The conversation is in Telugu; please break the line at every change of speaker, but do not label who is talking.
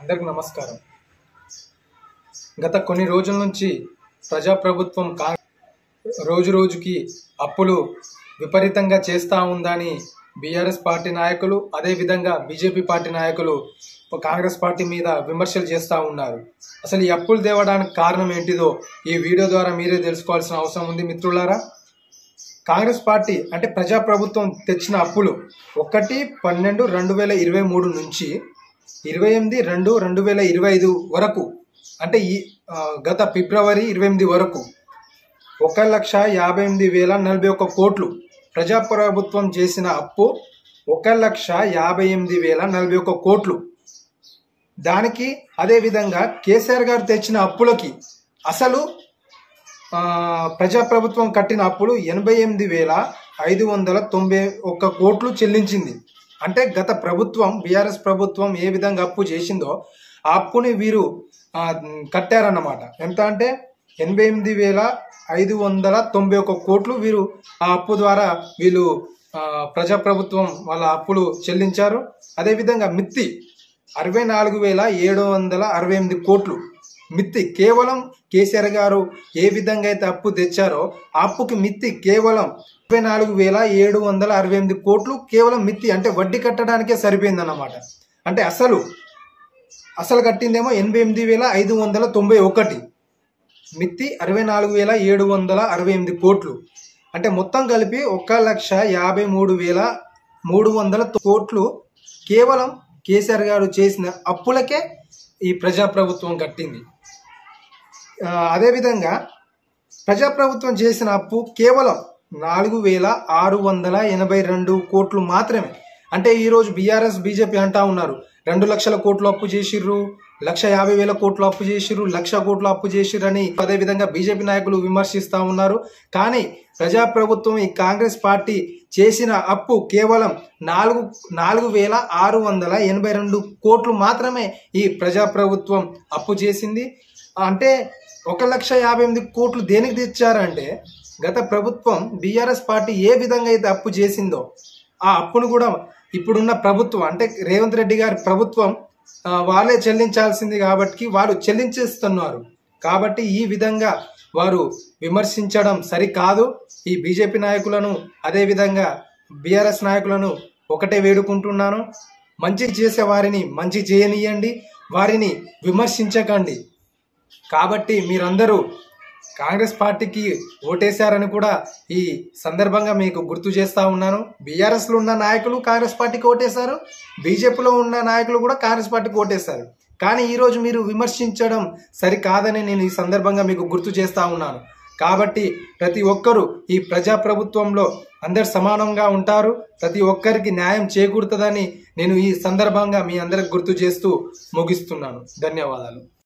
అందరికీ నమస్కారం. గత కొన్ని రోజుల నుంచి ప్రజాప్రభుత్వం రోజు రోజుకి అప్పులు విపరీతంగా చేస్తూ ఉందని బీఆర్ఎస్ పార్టీ నాయకులు, అదేవిధంగా బీజేపీ పార్టీ నాయకులు కాంగ్రెస్ పార్టీ మీద విమర్శలు చేస్తూ ఉన్నారు. అసలు ఈ అప్పులు తేవడానికి కారణం ఏంటిదో ఈ వీడియో ద్వారా మీరే తెలుసుకోవాల్సిన అవసరం ఉంది మిత్రులారా. కాంగ్రెస్ పార్టీ అంటే ప్రజాప్రభుత్వం తెచ్చిన అప్పులు 1/12/2023 నుంచి 28/2/2025 వరకు, అంటే ఈ గత ఫిబ్రవరి 28 వరకు 1,58,041 కోట్లు ప్రజాప్రభుత్వం చేసిన అప్పు 1,58,041 కోట్లు. దానికి అదేవిధంగా కేసీఆర్ గారు తెచ్చిన అప్పులకి అసలు ప్రజాప్రభుత్వం కట్టిన అప్పులు 88,591 కోట్లు చెల్లించింది. అంటే గత ప్రభుత్వం బీఆర్ఎస్ ప్రభుత్వం ఏ విధంగా అప్పు చేసిందో ఆ అప్పుని వీరు కట్టారన్నమాట. ఎంత అంటే 88,591 కోట్లు వీరు ఆ అప్పు ద్వారా వీళ్ళు ప్రజాప్రభుత్వం వాళ్ళ అప్పులు చెల్లించారు. అదేవిధంగా మిత్తి 64,768 కోట్లు మిత్తి కేవలం కేసీఆర్ గారు ఏ విధంగా అయితే అప్పు తెచ్చారో ఆ అప్పుకి మిత్తి కేవలం 64,768 కోట్లు కేవలం మిత్తి, అంటే వడ్డీ కట్టడానికే సరిపోయిందన్నమాట. అంటే అసలు కట్టిందేమో 88,591, మిత్తి 64,768 కోట్లు. అంటే మొత్తం కలిపి 1,53,300 కోట్లు కేవలం కేసీఆర్ గారు చేసిన అప్పులకే ఈ ప్రజాప్రభుత్వం కట్టింది. అదేవిధంగా ప్రజాప్రభుత్వం చేసిన అప్పు కేవలం 4,682 కోట్లు మాత్రమే. అంటే ఈరోజు బీఆర్ఎస్ బీజేపీ అంటా ఉన్నారు 2 లక్షల కోట్లు అప్పు చేసిర్రు, 1,50,000 కోట్లు అప్పు చేసిర్రు, 1,00,000 కోట్లు అప్పు చేసిర్రు అని అదేవిధంగా బీజేపీ నాయకులు విమర్శిస్తూ ఉన్నారు. కానీ ప్రజాప్రభుత్వం ఈ కాంగ్రెస్ పార్టీ చేసిన అప్పు కేవలం 4,682 కోట్లు మాత్రమే ఈ ప్రజాప్రభుత్వం అప్పు చేసింది. అంటే 1,58,000 కోట్లు దేనికి తెచ్చారంటే గత ప్రభుత్వం బీఆర్ఎస్ పార్టీ ఏ విధంగా అయితే అప్పు చేసిందో ఆ అప్పును కూడా ఇప్పుడున్న ప్రభుత్వం అంటే రేవంత్ రెడ్డి గారి ప్రభుత్వం వాళ్ళే చెల్లించాల్సింది కాబట్టి వారు చెల్లించేస్తున్నారు. కాబట్టి ఈ విధంగా వారు విమర్శించడం సరికాదు. ఈ బీజేపీ నాయకులను అదేవిధంగా బీఆర్ఎస్ నాయకులను ఒకటే వేడుకుంటున్నాను, మంచి చేసే వారిని మంచి చేయనియండి, వారిని విమర్శించకండి. కాబట్టి మీరందరూ కాంగ్రెస్ పార్టీకి ఓటేశారని కూడా ఈ సందర్భంగా మీకు గుర్తు చేస్తూ ఉన్నాను. బీఆర్ఎస్లో ఉన్న నాయకులు కాంగ్రెస్ పార్టీకి ఓటేశారు, బీజేపీలో ఉన్న నాయకులు కూడా కాంగ్రెస్ పార్టీకి ఓటేశారు. కానీ ఈరోజు మీరు విమర్శించడం సరికాదని నేను ఈ సందర్భంగా మీకు గుర్తు చేస్తూ ఉన్నాను. కాబట్టి ప్రతి ఒక్కరూ ఈ ప్రజాప్రభుత్వంలో అందరు సమానంగా ఉంటారు, ప్రతి ఒక్కరికి న్యాయం చేకూరుతుందని నేను ఈ సందర్భంగా మీ అందరికి గుర్తు చేస్తూ ముగిస్తున్నాను. ధన్యవాదాలు.